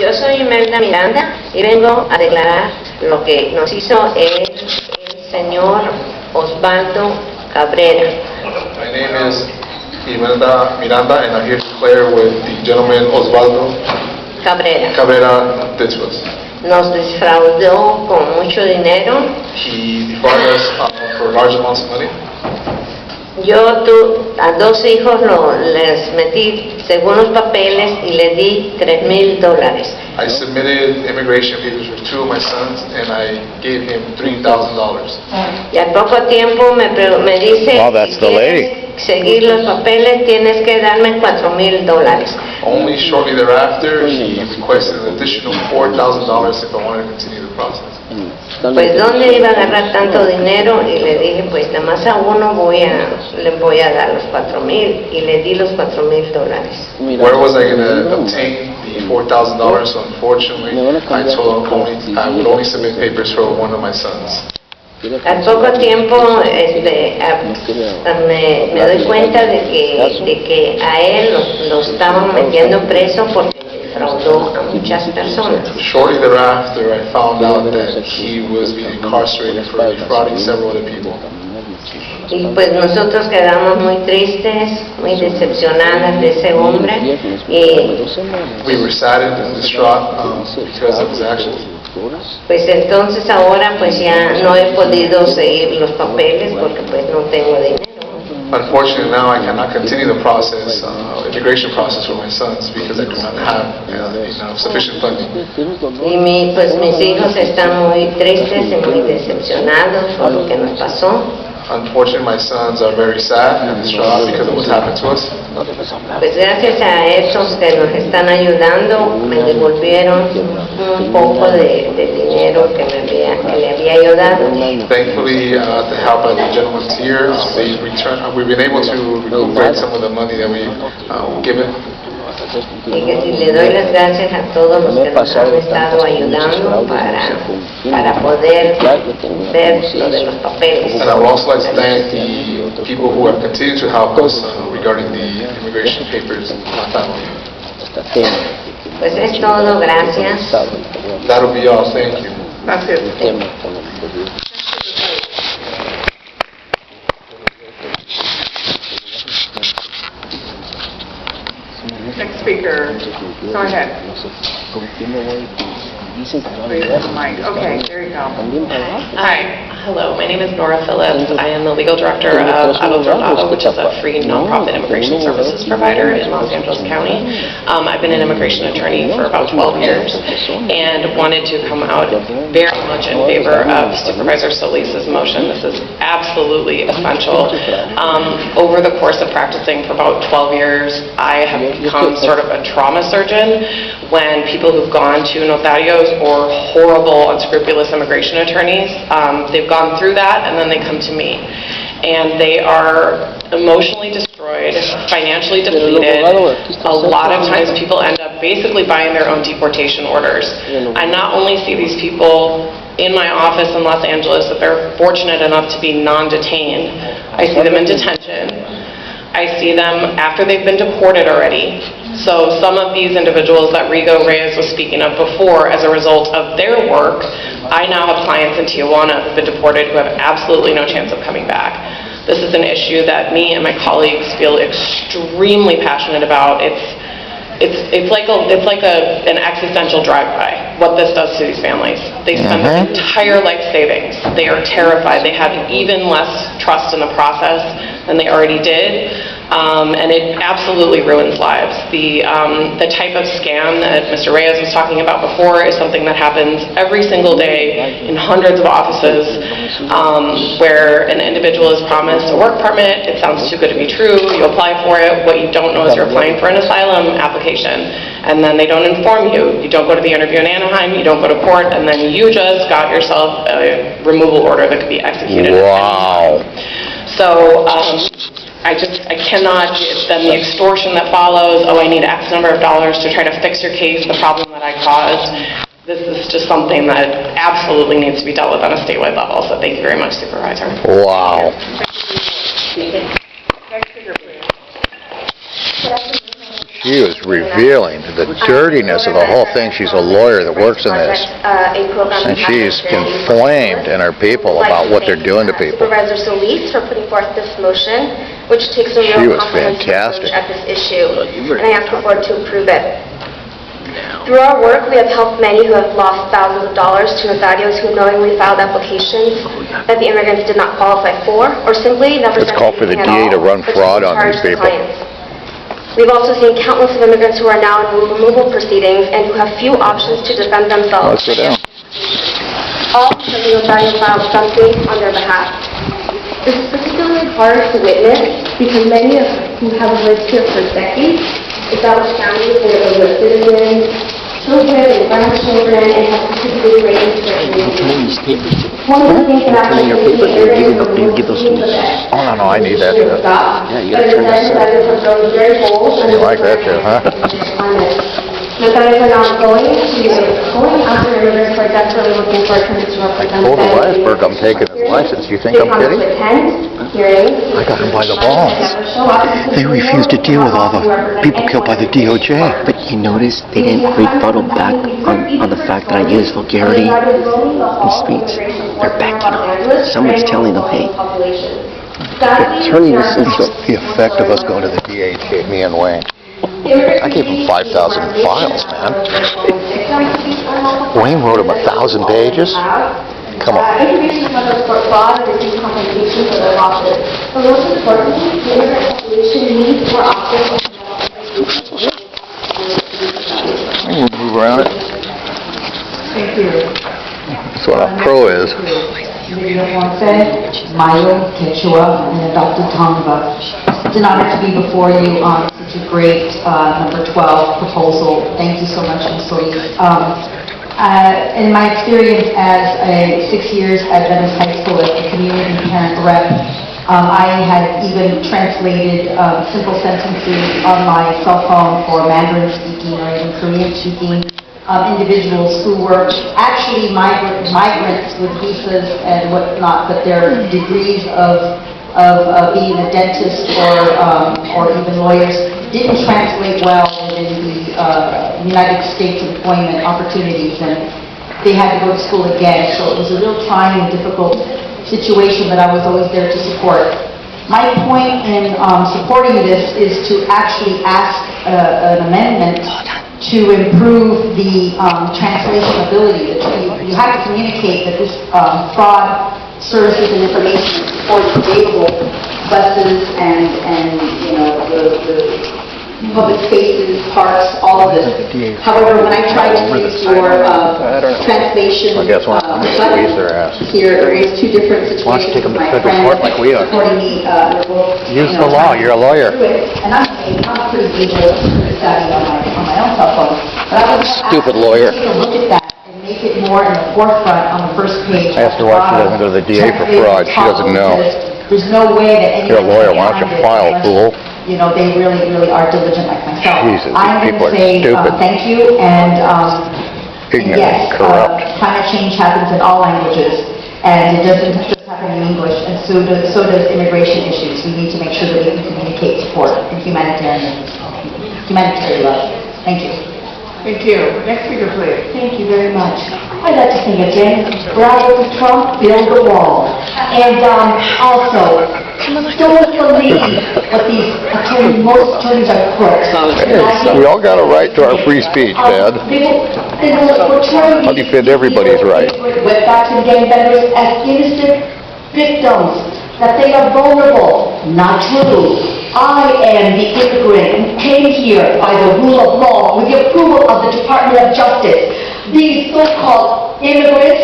Yo soy Imelda Miranda y vengo a declarar lo que nos hizo el señor Osvaldo Cabrera. My name is Imelda Miranda and I'm here to declare what the gentleman Osvaldo Cabrera did to us. Nos defraudó con mucho dinero. He defrauded us for large amounts of money. Yo a 2 hijos les metí según los papeles y les di $3,000. I submitted immigration papers for 2 of my sons and I gave him $3,000. Y al poco tiempo me dice, Wow, that's the lady. Seguir los papeles tienes que darme $4,000. Only shortly thereafter, he requested an additional $4,000 if I wanted to continue the process. Pues ¿dónde iba a agarrar tanto dinero? Y le dije, pues nada más a uno le voy a dar los $4,000 y le di los $4,000. Where was I going to obtain the $4,000? So unfortunately, I told him I would only submit papers for one of my sons. Al poco tiempo me doy cuenta de que a él lo estaban metiendo preso porque defraudó a muchas personas. Shortly thereafter, I found out that he was being incarcerated for defrauding several other people. Y pues nosotros quedamos muy tristes, muy decepcionadas de ese hombre. We were saddened and distraught because of his actions. Pues entonces ahora pues ya no he podido seguir los papeles porque pues no tengo dinero. Unfortunately, now I cannot continue the process, immigration process for my sons because I do not have sufficient funding. Y pues mis hijos están muy tristes y muy decepcionados por lo que nos pasó. Unfortunately, my sons are very sad and distraught because of what happened to us. Pues gracias a estos que nos están ayudando, me devolvieron un poco de dinero que le había yo dado. Thankfully, the help of the gentleman's here, we've been able to recuperate some of the money that we've given. Y que si le doy las gracias a todos los que nos han estado ayudando para poder ver lo de los papeles. And I would also like to thank the people who have continued to help us regarding the immigration papers in my family. Pues es todo, gracias. That'll be all, thank you. Gracias. Next speaker, go ahead. Wait for the mic. Okay, there you go. Hi. Hello, my name is Nora Phillips. I am the legal director of Avo Avo, which is a free nonprofit immigration services provider in Los Angeles County. I've been an immigration attorney for about 12 years and wanted to come out very much in favor of Supervisor Solis's motion. This is absolutely essential. Over the course of practicing for about 12 years, I have become sort of a trauma surgeon when people who've gone to notarios or horrible, unscrupulous immigration attorneys, they've gone through that and then they come to me. And they are emotionally destroyed, financially depleted. A lot of times people end up basically buying their own deportation orders. I not only see these people in my office in Los Angeles that they're fortunate enough to be non-detained. I see them in detention. I see them after they've been deported already. So some of these individuals that Rigo Reyes was speaking of before, as a result of their work, I now have clients in Tijuana who've been deported who have absolutely no chance of coming back. This is an issue that me and my colleagues feel extremely passionate about. It's like an existential drive-by, what this does to these families. They spend their entire life savings. They are terrified. They have even less trust in the process than they already did. And it absolutely ruins lives. The type of scam that Mr. Reyes was talking about before is something that happens every single day in hundreds of offices where an individual is promised a work permit. It sounds too good to be true. You apply for it. What you don't know is you're applying for an asylum application. And then they don't inform you. You don't go to the interview in Anaheim. You don't go to court. And then you just got yourself a removal order that could be executed. Wow. So I cannot, then the extortion that follows, oh, I need X number of dollars to try to fix your case, the problem that I caused. This is just something that absolutely needs to be dealt with on a statewide level. So thank you very much, Supervisor. Wow. Next speaker, please. She was revealing the dirtiness of the whole thing. She's a lawyer that works in this. And she's inflamed in her people about what they're doing to people. Supervisor Solis for putting forth this motion, which takes a She real was comprehensive fantastic. approach at this issue, and I ask the board to approve it. Through our work, we have helped many who have lost thousands of dollars to Notarios who knowingly filed applications that the immigrants did not qualify for, or simply never Let's sent call for the anything at DA to all, run which fraud is on these charged to people. clients. We've also seen countless of immigrants who are now in removal proceedings and who have few options to defend themselves. Let's go down. All because the Notario filed something on their behalf. This is particularly hard to witness because many of who have lived here for decades, established families, and are U.S. citizens, children and grandchildren, and have participated greatly in their communities. One of the things that Turning your paper, do you give those to me? Oh, no, I need that too. Yeah, you gotta turn this. You like that too, huh? Notarios are now going after immigrants who are desperately looking for attorneys to represent Told them. Weisberg I'm taking his license. You think I'm kidding? They promise to attend hearings. I got him by the balls. They refuse to deal with all the people killed by the DOJ. But you notice they didn't rebuttal back on the fact that I used vulgarity in speech. They're backing off. Someone's telling them, hey, they're turning this into The effect of us going to the DA, me and Wayne. I gave him 5,000 files, man. Wayne wrote him 1,000 pages. Come on. Information from the court fraud and receive compensation for their losses. But most importantly, the immigrant population needs more options. I can move around it. Thank you. That's what a pro is. Mayo, Quechua, and adopted Tongva. It's an honor to be before you on such a great number 12 proposal. Thank you so much, Ms. Solis. In my experience as 6 years at Venice High School as a community parent rep, I had even translated simple sentences on my cell phone for Mandarin speaking or even Korean speaking individuals who were actually migrants with visas and whatnot, but their degrees of being a dentist or even lawyers didn't translate well within the United States employment opportunities, and they had to go to school again. So it was a real trying and difficult situation, but I was always there to support. My point in supporting this is to actually ask an amendment to improve the translation ability. You have to communicate that this fraud services and information is available buses and you know the public spaces, parks, all of this. However, when I tried to use your translation I guess one of them squeeze their ass. here, it's two different situations. Why don't you take them to My federal friend court like we are? supporting me, Use the law. You're a lawyer. and I'm pretty visual, pretty savvy on my own cell phone. But I would Stupid lawyer. take a look at that and make it more in the forefront on the first page. I asked her why she doesn't go to the DA for fraud. She doesn't know. There's no way that anyone... You're a lawyer. Why don't you file, fool? You know, they really are diligent like myself. Jesus, I'm these people going to are say stupid. thank you, and Ignorant, yes, corrupt. climate change happens in all languages, and it doesn't just happen in English, and so does immigration issues. We need to make sure that we can communicate support and humanitarian love. Thank you. Thank you. Next speaker, please. Thank you very much. I'd like to sing again, Bravo to Trump, build the wall. And also, don't believe what these attorneys, most attorneys are crooks. Hey, we all got a right to our free speech, Dad. They will portray I'll defend everybody's right. wetbacks and gangbangers as innocent victims, that they are vulnerable. Not true. I am the immigrant who came here by the rule of law with the approval of the Department of Justice. These so-called immigrants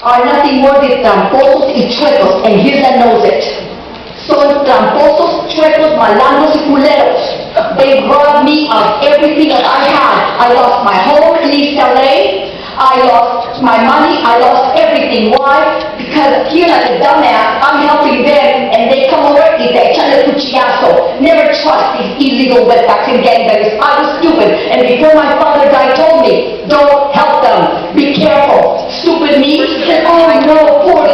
are nothing more than tramposos y chuecos, and here's that knows it. Son tramposos, chuecos, malandros y culeros. They robbed me of everything that I had. I lost my home in East LA. I lost my money. I lost everything. Why? Because here, like a dumbass, I'm helping them, and they come over y te echan el cuchillazo. Never trust these illegal wetbacks and gangbangers. I was stupid, and before my father died, told me, don't help them. Be careful. Stupid me said, oh no, poor.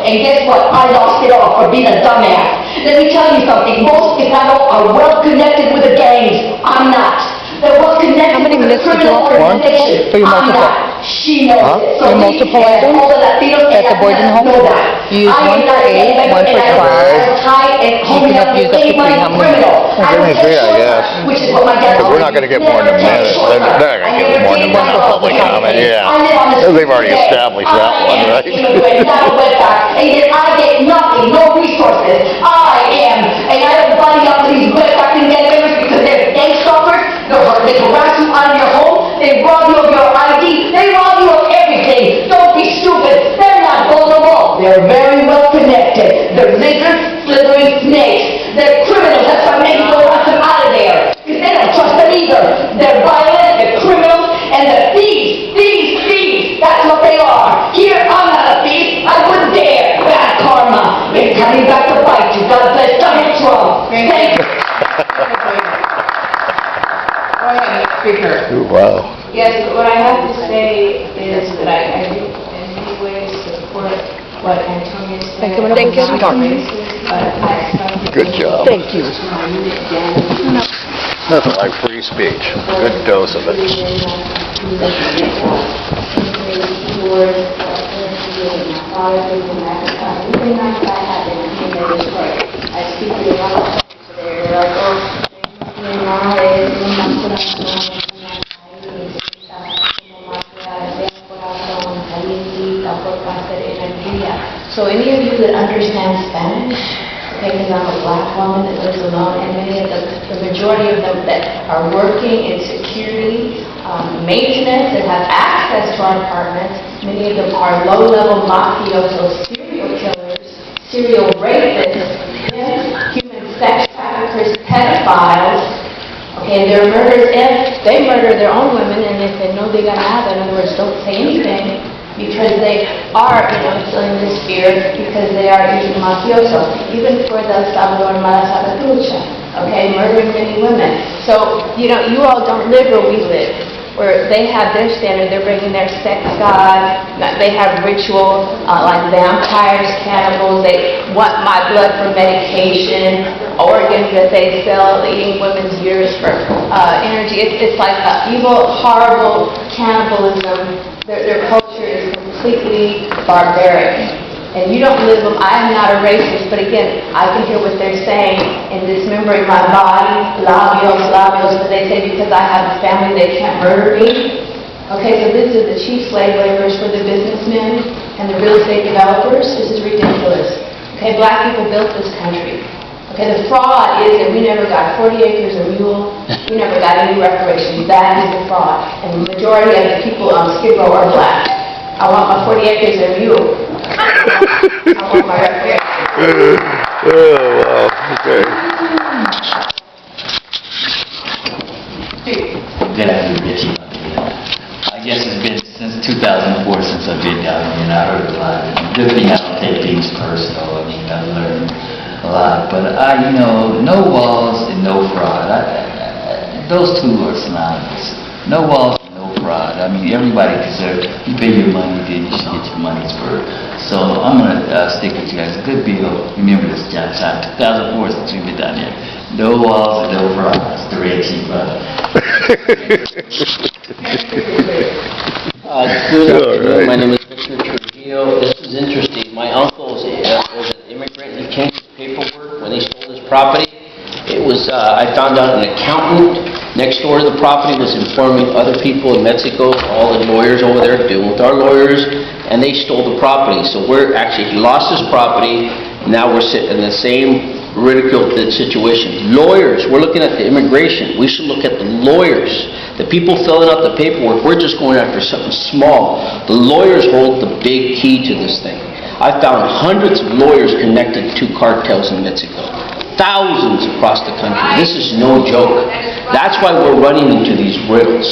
and guess what? I lost it all for being a dumbass. Let me tell you something. Most, if not all, are well connected with the gangs. I'm not. They're well connected with the criminal organization. I'm not. She knows it. So Your multiple items at the boarding home? You use one for 8, one for 12. You can use up to 3. How many? Give me 3, I guess. Because we're not going to get more than a minute. They're not going to get more than a minute of public comment, yeah. They've already established that one, right? And yet I get nothing, no resources. And I don't buddy up to these website endeavors because they're gang stalkers. They harass you out of your home. They rob you of your ID. They rob you of everything. Don't be stupid. They're not vulnerable. They're very well connected. They're lizards, slithering snakes. They're criminals. That's why maybe go want them out of there. Because they don't trust them either. They're violent, they're criminals, and they're thieves. Thieves. That's what they are. Here, I'm not a thief. I wouldn't dare. Bad karma. It's coming back to bite you. God bless Donald Trump. Thank you. Go ahead, speaker. Ooh, wow. Yes, but what I have to say is that I do in many ways support what Antonio said. Thank you. Good job. Thank you. Nothing like free speech. Good dose of it. So any of you that understand Spanish, because I'm a black woman that lives alone, and many of the majority of them that are working in security, maintenance, that have access to our apartments, many of them are low-level mafiosos, serial killers, serial rapists, human sex traffickers, pedophiles. Okay, they're murderers. If they murder their own women, and if they no diga nada, in other words, don't say anything, because they are, instilling this fear, because they are usually mafioso, even for the Salvador Mala Salvatrucha, okay, murdering many women. So, you all don't live where we live, where they have their standard, they're bringing their sex god, they have ritual, like vampires, cannibals, they want my blood for medication, organs that they sell, eating women's ears for energy. It's like evil, horrible cannibalism. Their culture is completely barbaric. And you don't live them. I am not a racist, but again, I can hear what they're saying in dismembering my body, labios, but they say because I have a family, they can't murder me. Okay, so these are the chief slave laborers for the businessmen and the real estate developers. This is ridiculous. Okay, black people built this country. Okay, the fraud is that we never got 40 acres of mule, we never got any reparations. That is the fraud. And the majority of the people on Skid Row are black. I want my 40 acres of mule. I want my reparations. Oh, wow. Okay. Good afternoon. I guess it's been since 2004 since I've been down here, and I heard a lot. Good thing I don't take things personal. I learned a lot, but no walls and no fraud. Those two are synonymous. No walls and no fraud. Everybody deserves. You pay your money, then you should get your money's worth. So I'm gonna stick with you guys. Good bill. Remember this, John. 2004 since we've been down here. No walls and no fraud. That's the Red Chief, brother. Good afternoon. My name is Victor Trujillo. This is interesting. My uncle was an immigrant. He changed his paperwork when he sold his property. It was, I found out an accountant next door to the property was informing other people in Mexico, all the lawyers over there dealing with our lawyers, and they stole the property. So he lost his property, and now we're sitting in the same ridiculed situation. Lawyers, we're looking at the immigration. We should look at the lawyers. The people filling out the paperwork, we're just going after something small. The lawyers hold the big key to this thing. I found hundreds of lawyers connected to cartels in Mexico. Thousands across the country. This is no joke. That's why we're running into these riddles.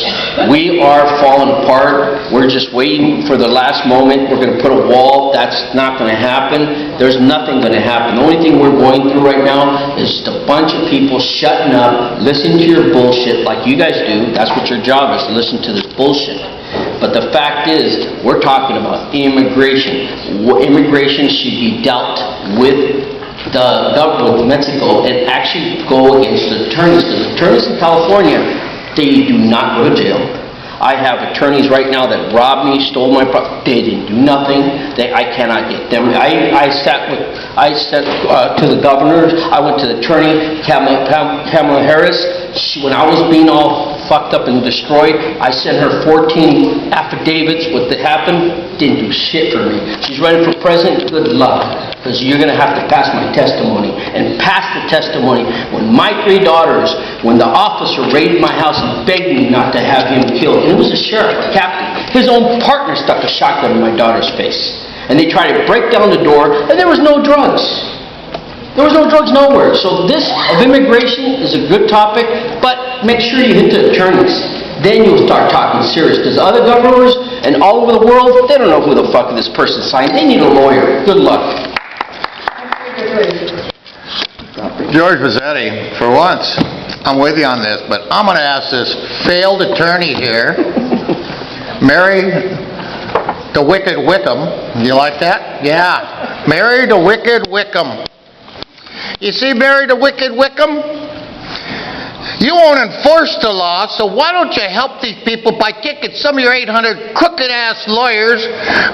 We are falling apart. We're just waiting for the last moment. We're going to put a wall. That's not going to happen. There's nothing going to happen. The only thing we're going through right now is just a bunch of people shutting up, listening to your bullshit like you guys do. That's what your job is, to listen to this bullshit. But the fact is, we're talking about immigration. Immigration should be dealt with the government of Mexico and actually go against the attorneys. The attorneys in California, they do not go to jail. I have attorneys right now that robbed me, stole my property. They didn't do nothing. I cannot get them. I sent to the governor. I went to the attorney, Kamala Harris. When I was being all fucked up and destroyed, I sent her 14 affidavits. What happened didn't do shit for me. She's running for president. Good luck, because you're going to have to pass my testimony. And pass the testimony. When my 3 daughters, when the officer raided my house and begged me not to have him killed, and it was a sheriff, a captain, his own partner stuck a shotgun in my daughter's face. And they tried to break down the door, and there was no drugs. There was no drugs nowhere. So this of immigration is a good topic, but make sure you hit the attorneys. Then you'll start talking serious, because other governors and all over the world, they don't know who the fuck this person signed. They need a lawyer. Good luck. George Mazzetti, for once, I'm with you on this, but I'm going to ask this failed attorney here, Mary the Wicked Wickham. You like that? Yeah. Mary the Wicked Wickham. You see, Mary the Wicked Wickham? You won't enforce the law, so why don't you help these people by kicking some of your 800 crooked-ass lawyers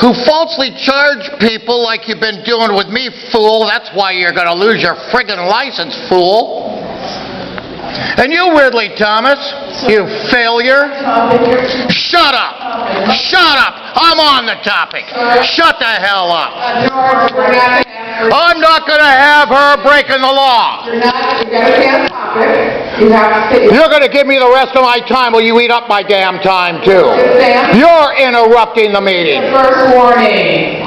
who falsely charge people like you've been doing with me, fool. That's why you're going to lose your friggin' license, fool. And you, Ridley Thomas, you failure. Shut up. Shut up. I'm on the topic. Shut the hell up. I'm not going to have her breaking the law. You're going to stay on topic. You're going to give me the rest of my time, or you eat up my damn time, too. You're interrupting the meeting. First warning.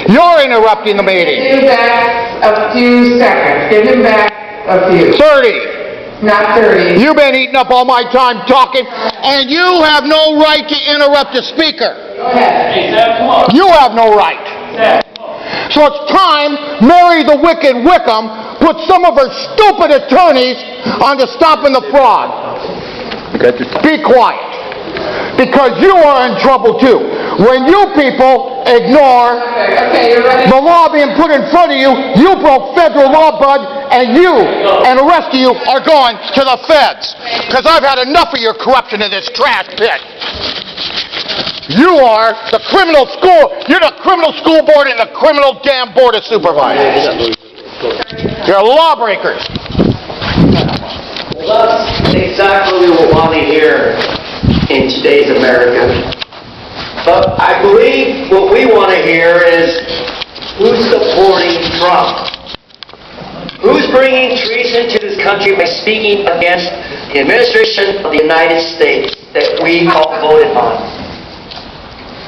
You're interrupting the meeting. Give him back a few seconds. Give him back a few. 30. Not 30. You've been eating up all my time talking, and you have no right to interrupt a speaker. Go ahead. You have no right. So it's time Mary the Wicked Wickham put some of her stupid attorneys onto stopping the fraud. Be quiet. Because you are in trouble too. When you people ignore the law being put in front of you, you broke federal law, bud, and you and the rest of you are going to the feds. Because I've had enough of your corruption in this trash pit. You are the criminal school. You're the criminal school board and the criminal damn board of supervisors. You're lawbreakers. Well, that's exactly what we want to hear in today's America. But I believe what we want to hear is who's supporting Trump? Who's bringing treason to this country by speaking against the administration of the United States that we all voted on?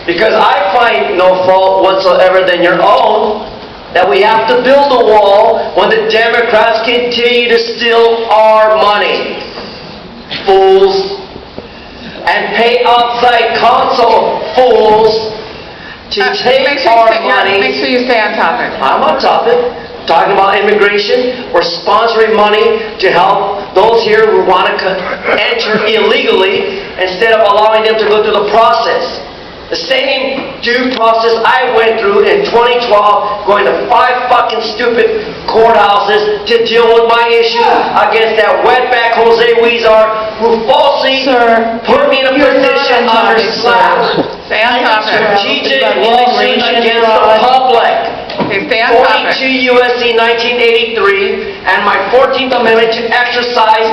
Because I find no fault whatsoever than your own that we have to build a wall when the Democrats continue to steal our money. Fools. And pay outside counsel fools to take our money. Make sure you stay on topic. I'm on topic. Talking about immigration. We're sponsoring money to help those here who want to enter illegally instead of allowing them to go through the process. The same due process I went through in 2012, going to 5 fucking stupid courthouses to deal with my issue against that wetback Jose Huizar, who falsely put me in a position under slap. Stay on topic. Strategic lawsuit against the public. Okay, stay on topic. 42 U.S.C. 1983 and my 14th Amendment to exercise.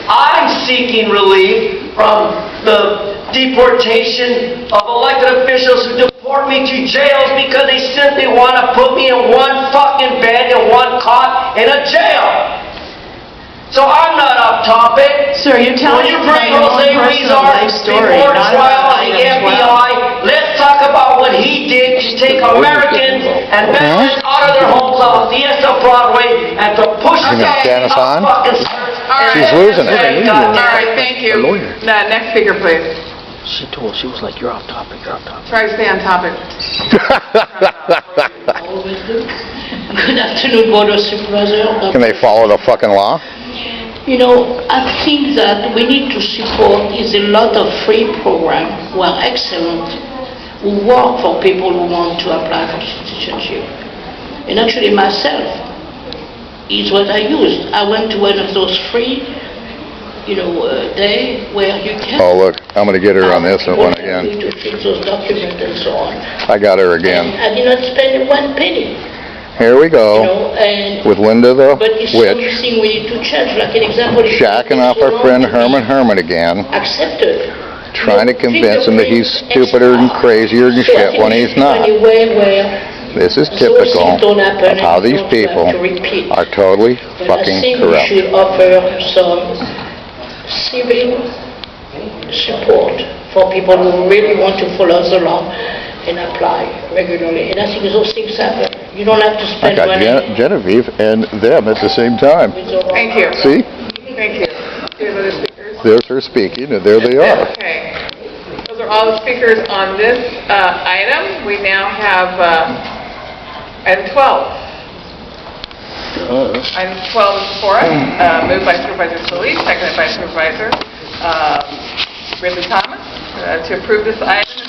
I'm seeking relief from the deportation of elected officials who deport me to jails because they simply want to put me in one fucking bed in one cot in a jail. So I'm not off topic. Sir, you're telling when you bring Jose Huizar before trial of the FBI, let's talk about what he did to take Americans and veterans out of their homes off Fiesta Broadway and to push them up fucking skirts. She's losing it. All right, thank you. Next speaker, please. She was like, you're off topic, you're off topic. Try to stay on topic. Good afternoon, Board of Supervisors. Can they follow the fucking law? You know, I think that we need to support is a lot of free programs who are excellent, who work for people who want to apply for citizenship. And actually myself is what I used. I went to one of those free, day where you can... Oh, look, I'm going to get her on this one again. To fill those documents and so on. I got her again. I did not spend one penny. Here we go, and with Linda the but it's witch, something we need to change. Like an example, shacking off our friend Herman again, accepted. trying to convince him that he's stupider and crazier than shit when he's not. This is typical of how these people are totally fucking corrupt. We should offer some civil support for people who really want to follow the law and apply regularly. And I think those things happen. You don't have to spend money. I got Genevieve and them at the same time. Thank you. See? Thank you. Here's other speakers. There's her speaking, and there they are. Okay. Those are all the speakers on this item. We now have item 12. Item 12 is before us, moved by Supervisor Solis, seconded by Supervisor Ridley Thomas, to approve this item.